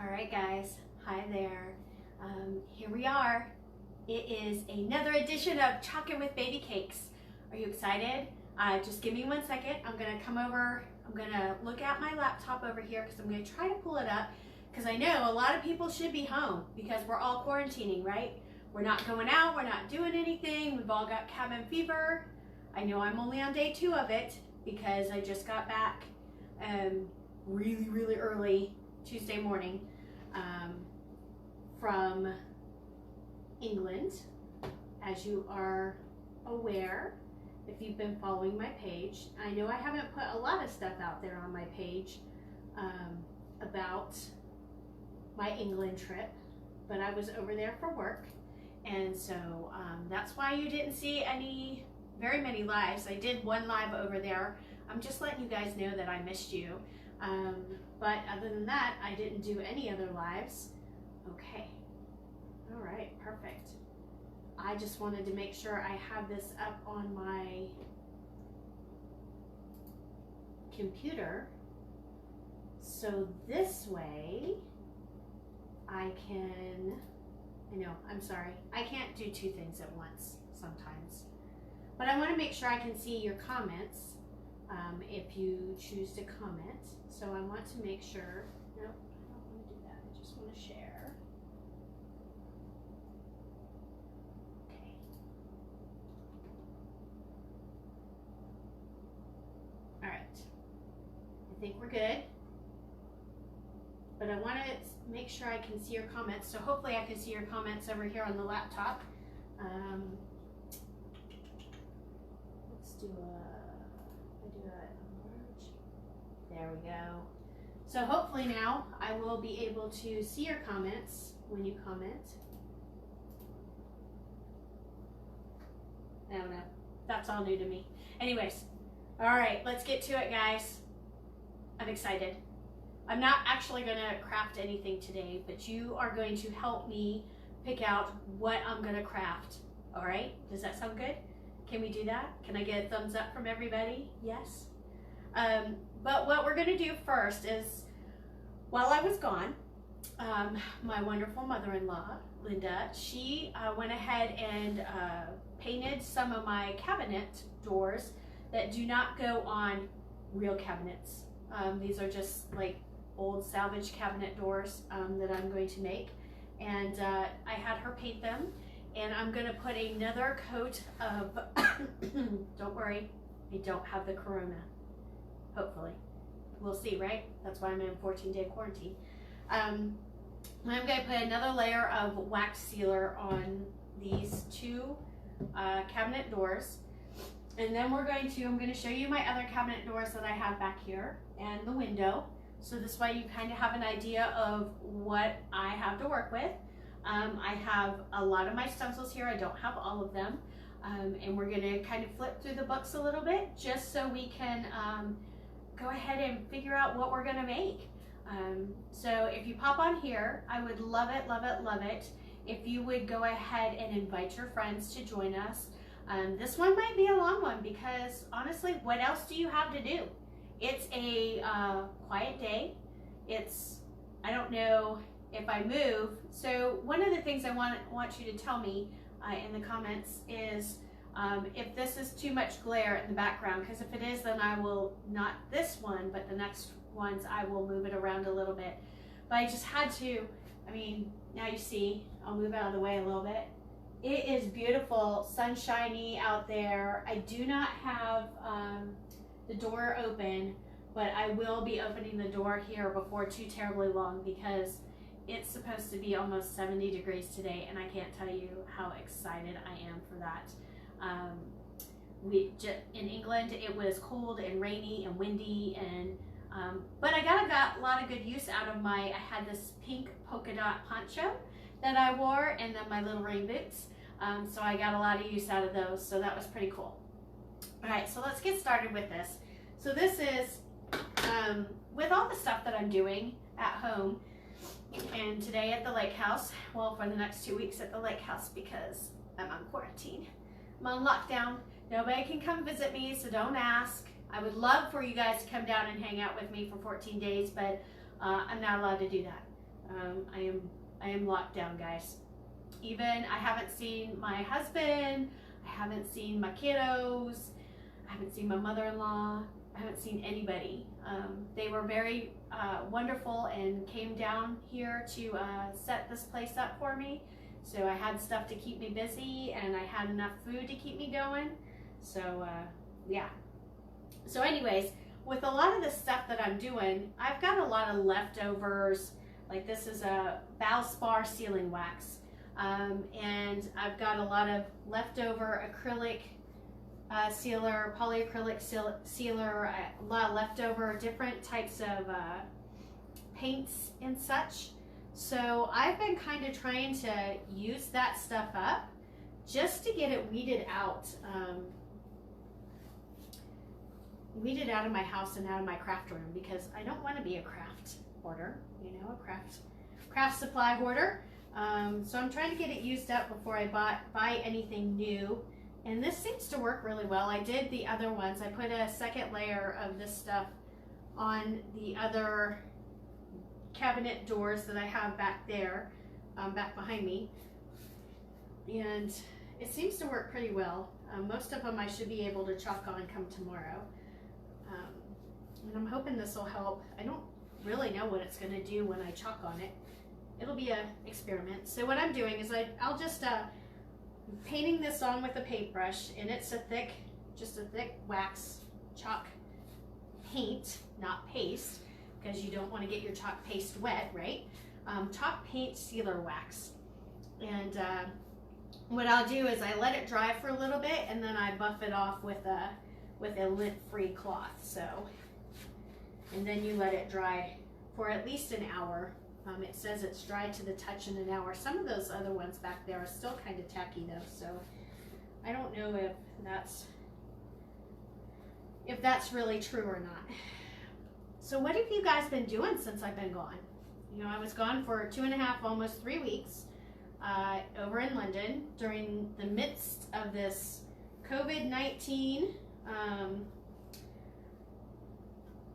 All right, guys. Hi there. Here we are. It is another edition of Chalkin' with Babycakes. Are you excited? Just give me 1 second. I'm going to come over. I'm going to look at my laptop over here because I'm going to try to pull it up because I know a lot of people should be home because we're all quarantining, right? We're not going out. We're not doing anything. We've all got cabin fever. I know I'm only on day 2 of it because I just got back really early Tuesday morning from England, as you are aware if you've been following my page. I know I haven't put a lot of stuff out there on my page about my England trip, but I was over there for work, and so that's why you didn't see very many lives. I did one live over there. I'm just letting you guys know that I missed you. But other than that, I didn't do any other lives. Okay. All right, perfect. I just wanted to make sure I have this up on my computer. So this way I can't do 2 things at once sometimes. But I want to make sure I can see your comments. If you choose to comment. So I want to make sure, no, I don't want to do that. I just want to share. Okay. All right. I think we're good. But I want to make sure I can see your comments. So hopefully I can see your comments over here on the laptop. Let's do there we go. So hopefully now I will be able to see your comments when you comment. I don't know. That's all new to me. Anyways, all right, let's get to it, guys. I'm excited. I'm not actually going to craft anything today, but you are going to help me pick out what I'm going to craft. All right? Does that sound good? Can we do that? Can I get a thumbs up from everybody? Yes? But what we're going to do first is, while I was gone, my wonderful mother-in-law, Linda, she went ahead and painted some of my cabinet doors that do not go on real cabinets. These are just like old salvage cabinet doors that I'm going to make. And I had her paint them. And I'm going to put another coat of, don't worry, I don't have the corona. Hopefully. We'll see, right? That's why I'm in 14-day quarantine. I'm going to put another layer of wax sealer on these 2 cabinet doors. And then I'm going to show you my other cabinet doors that I have back here and the window. So this way you kind of have an idea of what I have to work with. I have a lot of my stencils here. I don't have all of them. And we're going to kind of flip through the books a little bit just so we can go ahead and figure out what we're going to make. So if you pop on here, I would love it, love it, love it if you would go ahead and invite your friends to join us. This one might be a long one because honestly, what else do you have to do? It's a quiet day. I don't know if I move. So one of the things I want you to tell me in the comments is if this is too much glare in the background, because if it is, then I will, not this one, but the next ones, I will move it around a little bit. But I just had to, now you see, I'll move out of the way a little bit. It is beautiful, sunshiny out there. I do not have the door open, but I will be opening the door here before too terribly long because it's supposed to be almost 70 degrees today, and I can't tell you how excited I am for that. In England, it was cold and rainy and windy, and but I got a lot of good use out of I had this pink polka dot poncho that I wore, and then my little rain boots. So I got a lot of use out of those, so that was pretty cool. All right, so let's get started with this. So this is, with all the stuff that I'm doing at home, and today at the lake house, well, for the next 2 weeks at the lake house because I'm on quarantine. I'm on lockdown. Nobody can come visit me, so don't ask. I would love for you guys to come down and hang out with me for 14 days, but I'm not allowed to do that. I am locked down, guys. Even I haven't seen my husband, I haven't seen my kiddos, I haven't seen my mother-in-law, I haven't seen anybody. They were very wonderful and came down here to set this place up for me. So I had stuff to keep me busy and I had enough food to keep me going. So yeah. So anyways, with a lot of the stuff that I'm doing, I've got a lot of leftovers. Like this is a Valspar sealing wax. And I've got a lot of leftover acrylic sealer, polyacrylic sealer, a lot of leftover different types of paints and such. So I've been kind of trying to use that stuff up just to get it weeded out of my house and out of my craft room, because I don't want to be a craft hoarder, you know, a craft supply hoarder. So I'm trying to get it used up before I buy anything new. And this seems to work really well. I did the other ones. I put a second layer of this stuff on the other cabinet doors that I have back there, back behind me. And it seems to work pretty well. Most of them I should be able to chalk on come tomorrow. And I'm hoping this will help. I don't really know what it's going to do when I chalk on it. It'll be an experiment. So what I'm doing is I'll just painting this on with a paintbrush, and it's just a thick wax chalk paint, not paste, because you don't want to get your chalk paste wet, right? Chalk paint sealer wax. And what I'll do is I let it dry for a little bit, and then I buff it off with a lint-free cloth. So, and then you let it dry for at least an hour. It says it's dry to the touch in an hour. Some of those other ones back there are still kind of tacky though, so I don't know if that's really true or not. So what have you guys been doing since I've been gone? You know, I was gone for 2.5, almost 3 weeks, over in London during the midst of this COVID-19,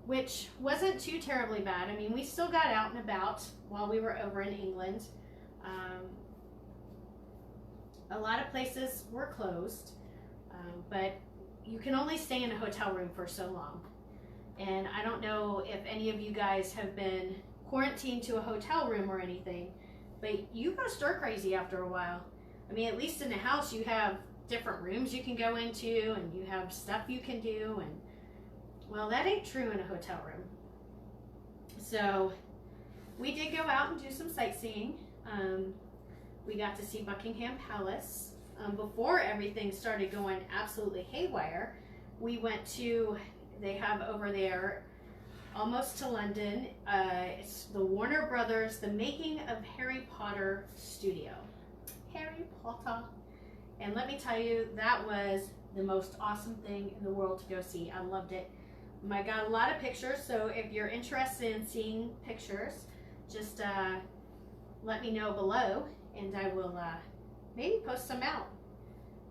which wasn't too terribly bad. I mean, we still got out and about while we were over in England. A lot of places were closed, but you can only stay in a hotel room for so long. And I don't know if any of you guys have been quarantined to a hotel room or anything, but you go stir crazy after a while. I mean, at least in the house you have different rooms you can go into and you have stuff you can do, and well, that ain't true in a hotel room. So we did go out and do some sightseeing. We got to see Buckingham Palace. Before everything started going absolutely haywire, we went to, they have over there, almost to London, it's the Warner Brothers, the Making of Harry Potter studio. Harry Potter. And let me tell you, that was the most awesome thing in the world to go see. I loved it. I got a lot of pictures, so if you're interested in seeing pictures, just let me know below, and I will maybe post some out.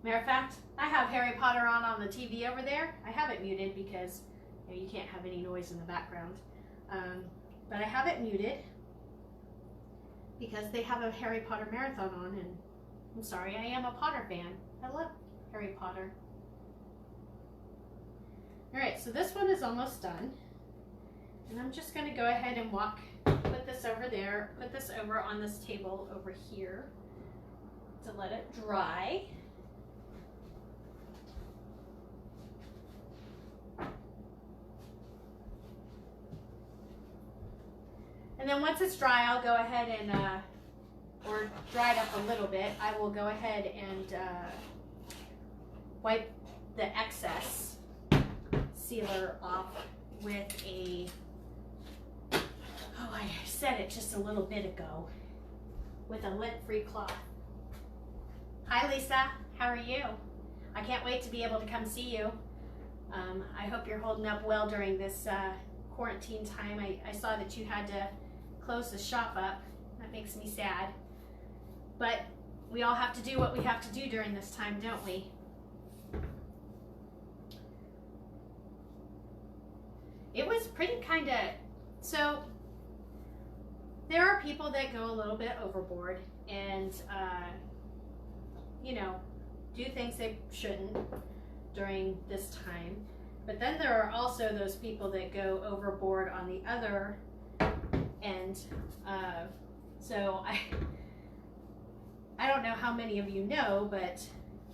Matter of fact, I have Harry Potter on the TV over there. I have it muted because you can't have any noise in the background. But I have it muted because they have a Harry Potter marathon on, and I'm sorry, I am a Potter fan. I love Harry Potter. Alright, so this one is almost done. And I'm just going to go ahead and put this over there, put this over on this table over here to let it dry. And then once it's dry, I'll go ahead and, or dried up a little bit, I will go ahead and wipe the excess sealer off with a, oh, I said it just a little bit ago, with a lint-free cloth. Hi Lisa, how are you? I can't wait to be able to come see you. I hope you're holding up well during this quarantine time. I saw that you had to close the shop up. That makes me sad. But we all have to do what we have to do during this time, don't we? It was pretty kind of, so there are people that go a little bit overboard and, you know, do things they shouldn't during this time. But then there are also those people that go overboard on the other end. So I don't know how many of you know, but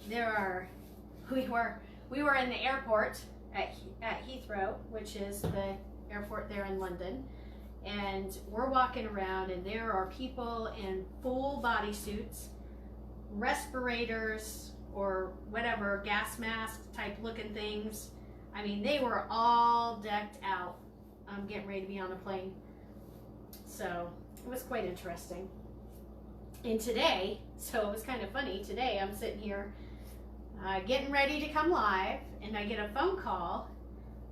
we were in the airport at Heathrow, which is the airport there in London, and we're walking around and there are people in full bodysuits, respirators, or whatever, gas mask type looking things. I mean, they were all decked out, getting ready to be on a plane. So it was quite interesting. And today, so it was kind of funny, today I'm sitting here getting ready to come live, and I get a phone call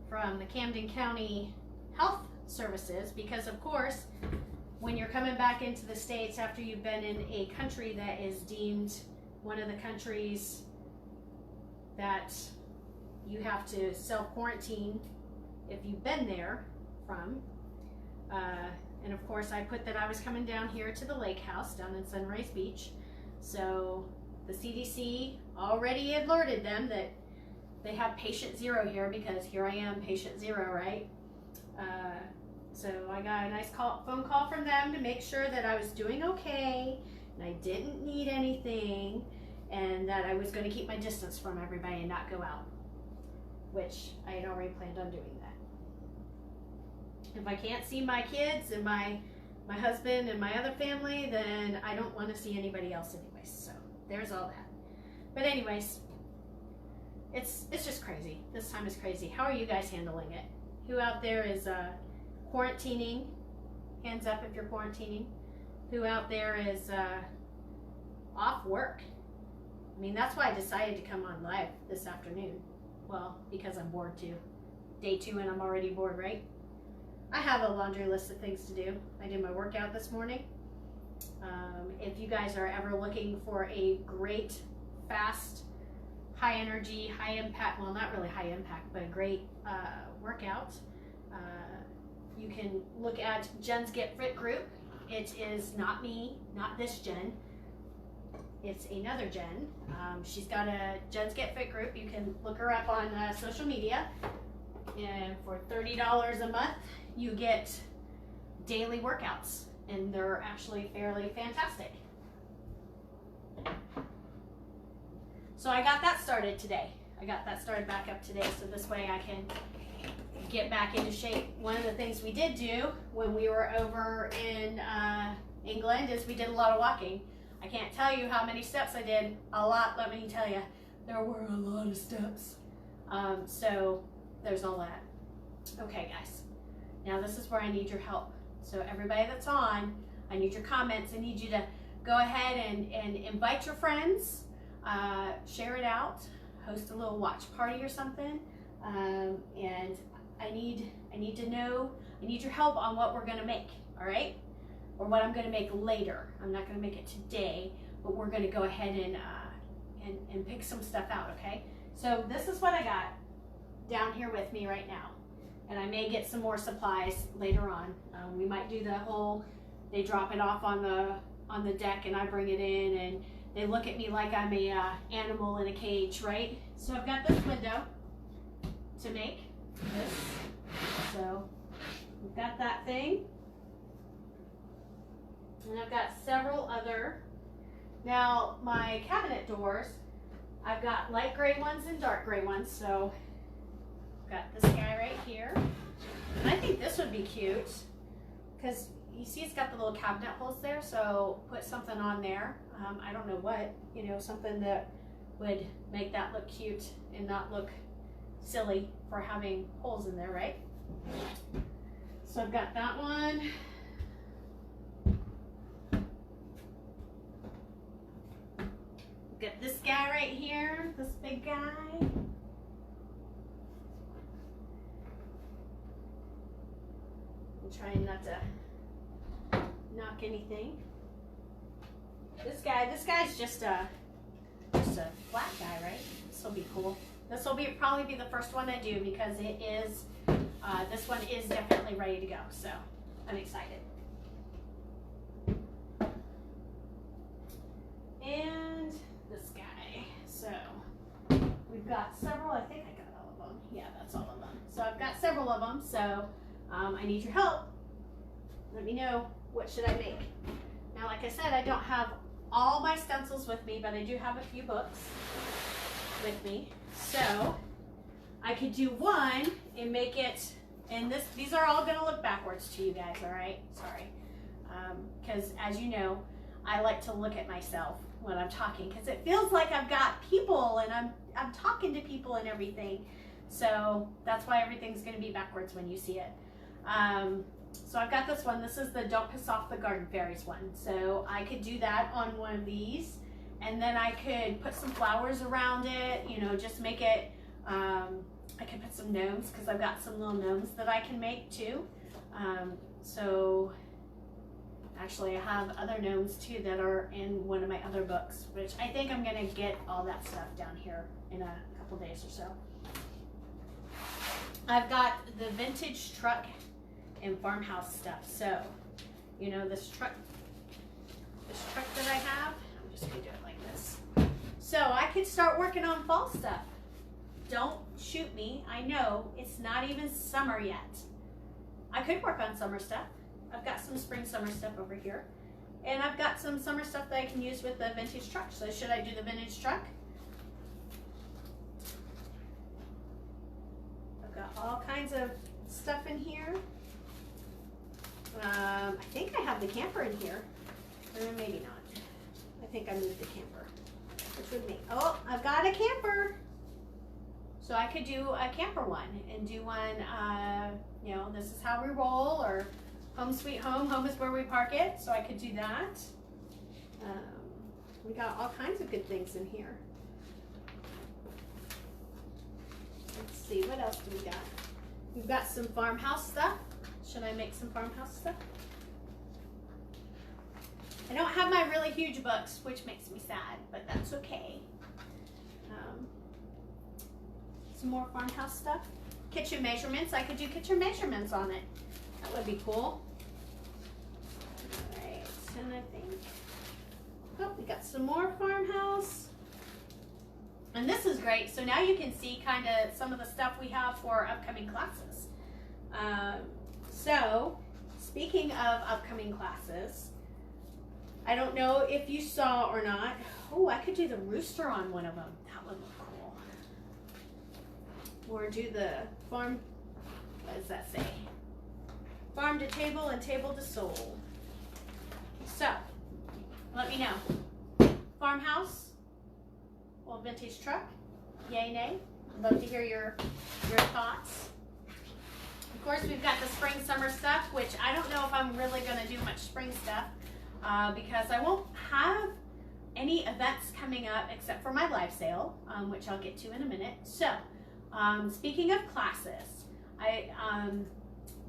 from the Camden County Health Services, because of course, when you're coming back into the States after you've been in a country that is deemed one of the countries that you have to self-quarantine if you've been there from. And of course I put that I was coming down here to the lake house down in Sunrise Beach. So the CDC already alerted them that they have patient 0 here, because here I am, patient 0, right? So I got a nice phone call from them to make sure that I was doing okay and I didn't need anything, and that I was going to keep my distance from everybody and not go out, which I had already planned on doing that. If I can't see my kids and my husband and my other family, then I don't want to see anybody else anyways. So there's all that. But anyways, it's just crazy. This time is crazy. How are you guys handling it? Who out there is quarantining? Hands up if you're quarantining. Who out there is off work? I mean, that's why I decided to come on live this afternoon. Well, because I'm bored too. Day 2 and I'm already bored, right? I have a laundry list of things to do. I did my workout this morning. If you guys are ever looking for a great, fast, high energy, high impact, well, not really high impact, but a great workout, you can look at Jen's Get Fit group. It is not me, not this Jen. It's another Jen. She's got a Jen's Get Fit group. You can look her up on social media. And for $30 a month, you get daily workouts, and they're actually fairly fantastic. So I got that started today. I got that started back up today, so this way I can get back into shape. One of the things we did do when we were over in England is we did a lot of walking. I can't tell you how many steps I did. A lot, let me tell you. There were a lot of steps. So there's all that. Okay, guys. Now this is where I need your help. So everybody that's on, I need your comments. I need you to go ahead and invite your friends, share it out, host a little watch party or something. And I need to know, I need your help on what we're gonna make, all right? Or what I'm gonna make later. I'm not gonna make it today, but we're gonna go ahead and pick some stuff out, okay? So this is what I got down here with me right now. And I may get some more supplies later on. We might do the whole, they drop it off on the deck and I bring it in and they look at me like I'm a animal in a cage, right? So I've got this window to make this. So we've got that thing. And I've got several other. Now my cabinet doors, I've got light gray ones and dark gray ones. So I've got this guy right here. And I think this would be cute because you see it's got the little cabinet holes there. So put something on there. I don't know what, you know, something that would make that look cute and not look silly for having holes in there, right? So I've got that one. Got this guy right here, this big guy. I'm trying not to knock anything. This guy's just a flat guy, right? This will be cool. This will probably be the first one I do because it is, this one is definitely ready to go. So I'm excited. of them, so I need your help. Let me know, what should I make? Now, like I said, I don't have all my stencils with me, but I do have a few books with me. So I could do one and make it, and these are all gonna look backwards to you guys, all right? Sorry. Because as you know, I like to look at myself when I'm talking, because it feels like I've got people and I'm talking to people and everything. So that's why everything's gonna be backwards when you see it. So I've got this one. This is the Don't Piss Off the Garden Fairies one. So I could do that on one of these, and then I could put some flowers around it, you know, just make it, I could put some gnomes, because I've got some little gnomes that I can make too. So actually I have other gnomes too that are in one of my other books, which I think I'm gonna get all that stuff down here in a couple days or so. I've got the vintage truck and farmhouse stuff. So, you know, this truck that I have, I'm just gonna do it like this. So I could start working on fall stuff. Don't shoot me. I know it's not even summer yet. I could work on summer stuff. I've got some spring summer stuff over here. And I've got some summer stuff that I can use with the vintage truck. So should I do the vintage truck? I've got all kinds of stuff in here. I think I have the camper in here. Or maybe not. I think I moved the camper. Which would make, oh, I've got a camper. So I could do a camper one and do one, you know, this is how we roll, or home sweet home, home is where we park it. So I could do that. We got all kinds of good things in here. Let's see, what else do we got? We've got some farmhouse stuff. Should I make some farmhouse stuff? I don't have my really huge books, which makes me sad, but that's okay. Some more farmhouse stuff. Kitchen measurements. I could do kitchen measurements on it. That would be cool. All right, and I think, oh, we got some more farmhouse. And this is great. So now you can see kind of some of the stuff we have for upcoming classes. So speaking of upcoming classes, I don't know if you saw or not. Oh, I could do the rooster on one of them. That would look cool. Or do the farm, what does that say? Farm to table and table to soul. So, let me know. Farmhouse, or vintage truck, yay, nay. I'd love to hear your thoughts. Of course, we've got the spring, summer stuff, which I don't know if I'm really gonna do much spring stuff because I won't have any events coming up except for my live sale, which I'll get to in a minute. So, speaking of classes,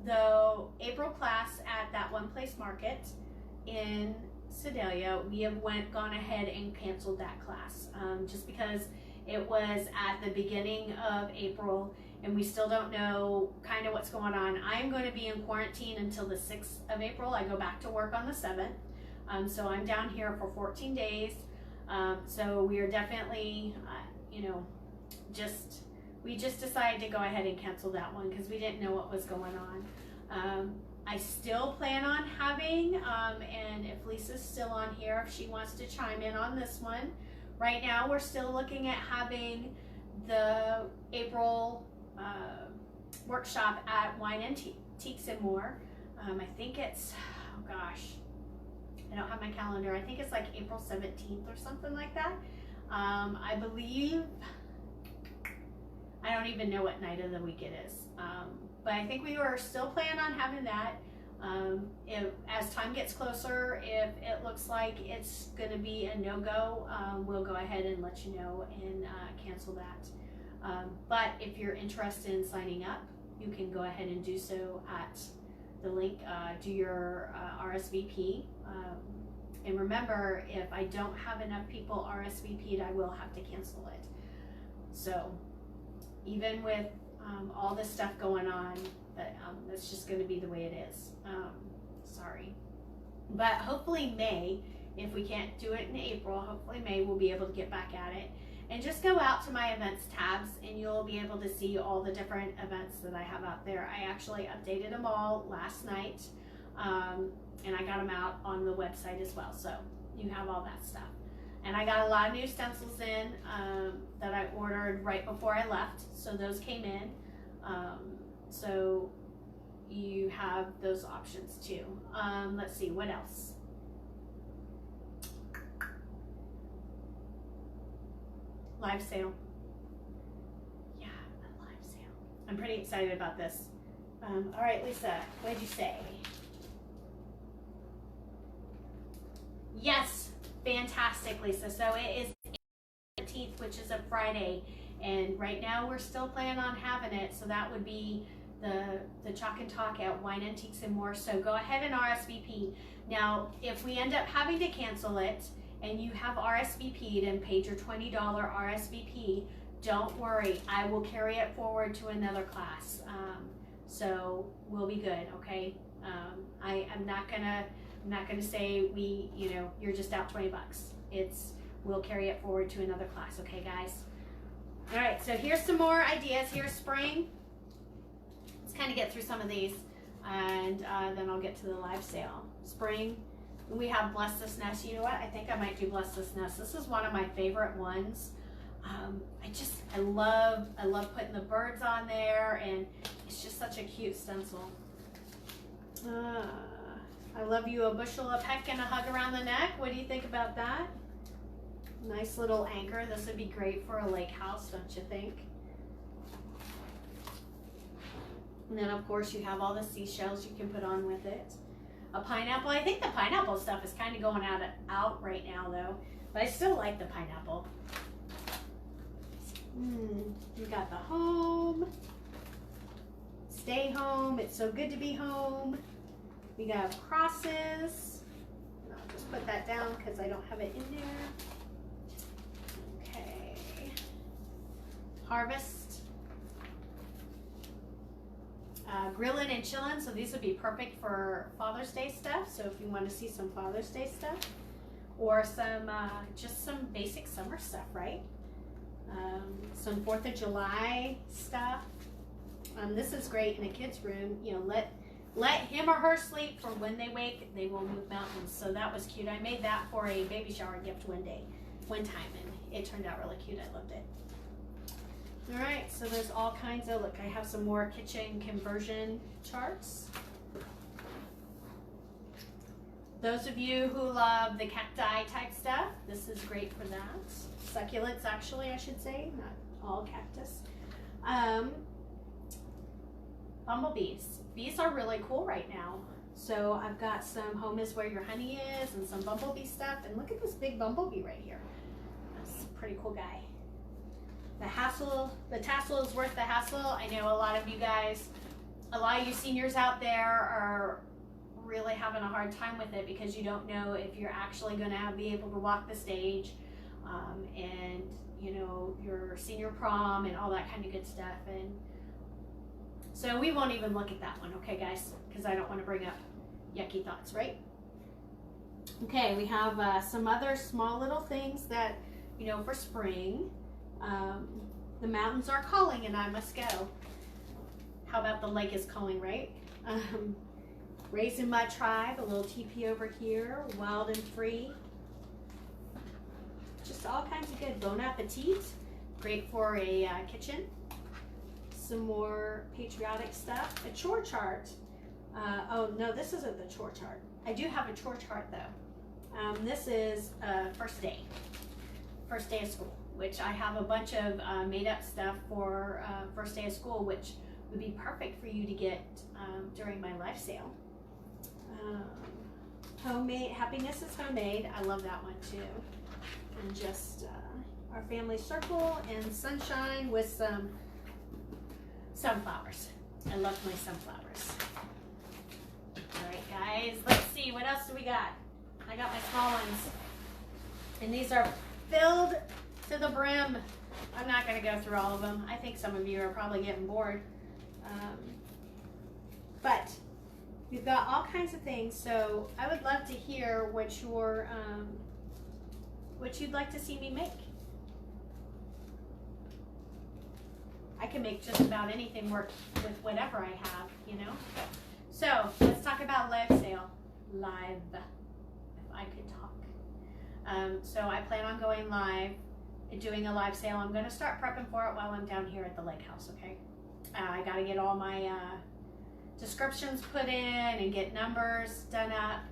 the April class at that One Place Market in Sedalia, we have gone ahead and canceled that class just because it was at the beginning of April and we still don't know kind of what's going on. I'm going to be in quarantine until the 6th of April. I go back to work on the 7th. So I'm down here for 14 days. So we are definitely, you know, we just decided to go ahead and cancel that one because we didn't know what was going on. I still plan on having, and if Lisa's still on here, if she wants to chime in on this one. Right now we're still looking at having the April workshop at Wine Antiques and More. I think it's, oh gosh, I don't have my calendar. I think it's like April 17th or something like that. I believe, I don't even know what night of the week it is. But I think we were still planning on having that. As time gets closer, if it looks like it's going to be a no-go, we'll go ahead and let you know and cancel that. But if you're interested in signing up, you can go ahead and do so at the link. Do your RSVP. And remember, if I don't have enough people RSVP'd, I will have to cancel it. So even with all this stuff going on, that's just going to be the way it is. Sorry. But hopefully May, if we can't do it in April, hopefully May we'll be able to get back at it. And just go out to my events tabs and you'll be able to see all the different events that I have out there. I actually updated them all last night, and I got them out on the website as well. So you have all that stuff. And I got a lot of new stencils in that I ordered right before I left. So those came in. So you have those options too. Let's see, what else? Live sale. Yeah, a live sale. I'm pretty excited about this. All right, Lisa, what did you say? Yes, fantastic, Lisa. So it is 18th, which is a Friday, and right now we're still planning on having it. So that would be the Chalk and Talk at Wine Antiques and More. So go ahead and RSVP. Now, if we end up having to cancel it, and you have RSVP'd and paid your $20 RSVP, don't worry, I will carry it forward to another class. So we'll be good, okay? I'm not gonna say you're just out 20 bucks. We'll carry it forward to another class, okay, guys? All right, so here's some more ideas. Here's spring. Let's kind of get through some of these, and then I'll get to the live sale. Spring. We have Bless This Nest. You know what? I think I might do Bless This Nest. This is one of my favorite ones. I love putting the birds on there, and it's just such a cute stencil. I love you, a bushel of peck and a hug around the neck. What do you think about that? Nice little anchor. This would be great for a lake house, don't you think? And then of course you have all the seashells you can put on with it. A pineapple. I think the pineapple stuff is kind of going out right now though, but I still like the pineapple. We got the home. Stay home. It's so good to be home. We got crosses. I'll just put that down because I don't have it in there. Okay. Harvest. Grilling and chilling, so these would be perfect for Father's Day stuff. So if you want to see some Father's Day stuff, or some just some basic summer stuff, right? Some 4th of July stuff. This is great in a kid's room. You know, let him or her sleep, for when they wake, they will move mountains. So that was cute. I made that for a baby shower gift one time, and it turned out really cute. I loved it. All right, so there's all kinds of, look, I have some more kitchen conversion charts. Those of you who love the cacti type stuff, this is great for that. Succulents, actually, I should say, not all cactus. Bumblebees. Bees are really cool right now. So I've got some Home is Where Your Honey Is and some bumblebee stuff. And look at this big bumblebee right here. That's a pretty cool guy. The tassel is worth the hassle. I know a lot of you seniors out there are really having a hard time with it because you don't know if you're actually going to be able to walk the stage, and you know, your senior prom and all that kind of good stuff. And so we won't even look at that one, okay, guys? Because I don't want to bring up yucky thoughts, right? Okay, we have some other small little things that, you know, for spring. The mountains are calling and I must go. How about the lake is calling, right? Raising My Tribe, a little teepee over here, wild and free. Just all kinds of good. Bon Appetit, great for a kitchen. Some more patriotic stuff. A chore chart. Oh no, this isn't the chore chart. I do have a chore chart though. This is first day of school, which I have a bunch of made up stuff for first day of school, which would be perfect for you to get during my live sale. Homemade, Happiness is Homemade. I love that one too. And just our family circle and sunshine with some sunflowers. I love my sunflowers. All right, guys, let's see. What else do we got? I got my small ones. And these are filled to the brim. I'm not going to go through all of them. I think some of you are probably getting bored. But we've got all kinds of things. So I would love to hear what you'd like to see me make. I can make just about anything work with whatever I have, you know. So let's talk about live sale. Live, if I could talk. So I plan on going live and doing a live sale. I'm going to start prepping for it while I'm down here at the lake house, okay? I got to get all my descriptions put in and get numbers done up.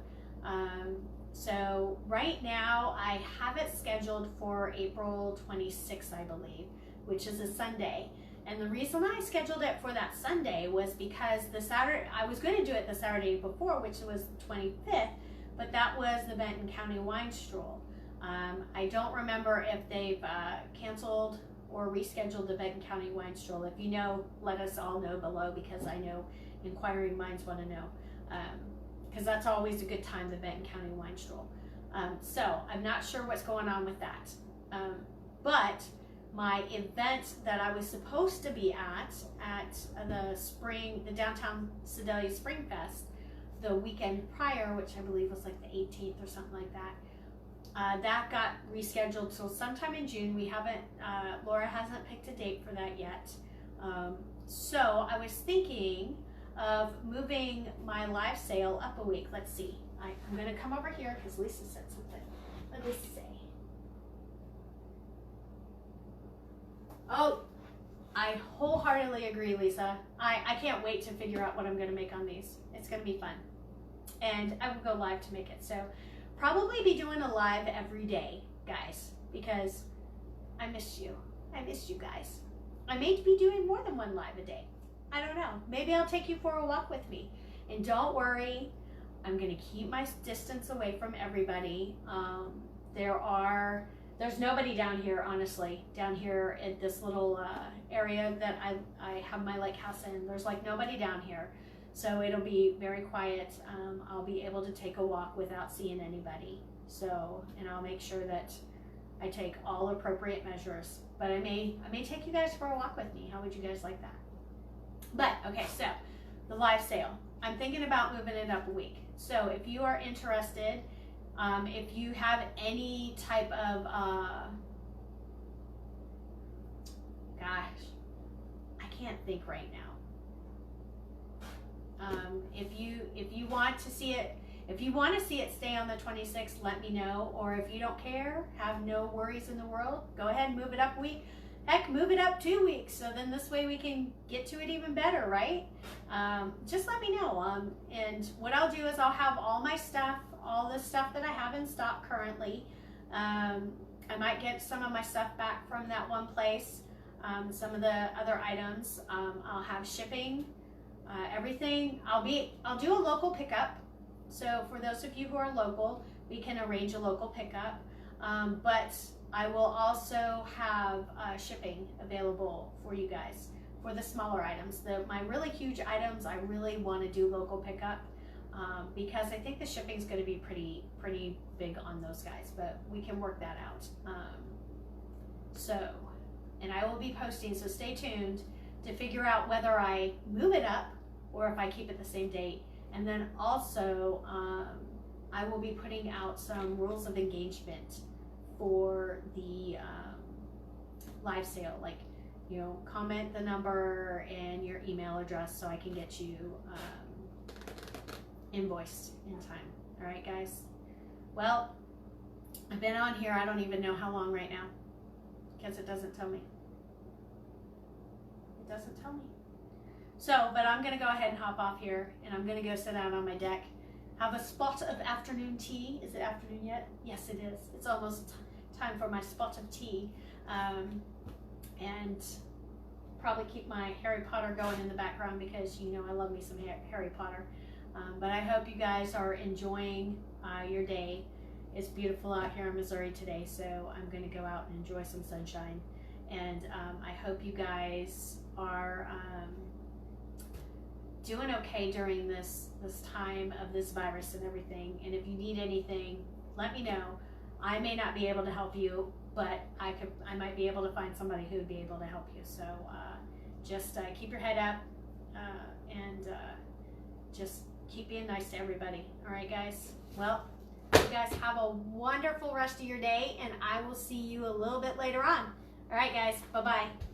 So right now I have it scheduled for April 26th, I believe, which is a Sunday. And the reason I scheduled it for that Sunday was because the Saturday, I was going to do it the Saturday before, which was the 25th, but that was the Benton County Wine Stroll. I don't remember if they've canceled or rescheduled the Benton County Wine Stroll. If you know, let us all know below, because I know inquiring minds want to know. Because that's always a good time, the Benton County Wine Stroll. So I'm not sure what's going on with that. But my event that I was supposed to be at the downtown Sedalia Spring Fest, the weekend prior, which I believe was like the 18th or something like that, that got rescheduled till sometime in June. We haven't, Laura hasn't picked a date for that yet. So I was thinking of moving my live sale up a week. Let's see. I'm going to come over here because Lisa said something. What did Lisa say? Oh, I wholeheartedly agree, Lisa. I can't wait to figure out what I'm going to make on these. It's going to be fun. And I will go live to make it. So probably be doing a live every day, guys, because I miss you. I miss you guys. I may be doing more than one live a day. I don't know. Maybe I'll take you for a walk with me. And don't worry, I'm going to keep my distance away from everybody. There's nobody down here, honestly, down here in this little area that I have my lake house in. There's like nobody down here. So it'll be very quiet. I'll be able to take a walk without seeing anybody. So, and I'll make sure that I take all appropriate measures. But I may take you guys for a walk with me. How would you guys like that? But, okay, so the live sale. I'm thinking about moving it up a week. So if you are interested, if you have any type of, gosh, I can't think right now. If you want to see it, stay on the 26th, let me know. Or if you don't care, have no worries in the world, go ahead and move it up a week. Heck, move it up 2 weeks, so then this way we can get to it even better, right? Just let me know. And what I'll do is I'll have all my stuff, all the stuff that I have in stock currently. I might get some of my stuff back from that one place, some of the other items. I'll have shipping, everything. I'll do a local pickup. So for those of you who are local, we can arrange a local pickup. But I will also have shipping available for you guys for the smaller items. My really huge items, I really want to do local pickup because I think the shipping is going to be pretty big on those guys, but we can work that out. And I will be posting, so stay tuned to figure out whether I move it up or if I keep it the same date. And then also, I will be putting out some rules of engagement for the live sale, like, you know, comment the number and your email address so I can get you invoiced in time. All right, guys. Well, I've been on here, I don't even know how long right now, because it doesn't tell me. It doesn't tell me. So, but I'm going to go ahead and hop off here, and I'm going to go sit down on my deck, have a spot of afternoon tea. Is it afternoon yet? Yes, it is. It's almost time for my spot of tea. And probably keep my Harry Potter going in the background because, you know, I love me some Harry Potter. But I hope you guys are enjoying your day. It's beautiful out here in Missouri today, so I'm going to go out and enjoy some sunshine. And I hope you guys are doing okay during this time of this virus and everything. And if you need anything, let me know. I may not be able to help you, but I might be able to find somebody who would be able to help you. So just keep your head up and just keep being nice to everybody. All right, guys. Well, you guys have a wonderful rest of your day, and I will see you a little bit later on. All right, guys. Bye-bye.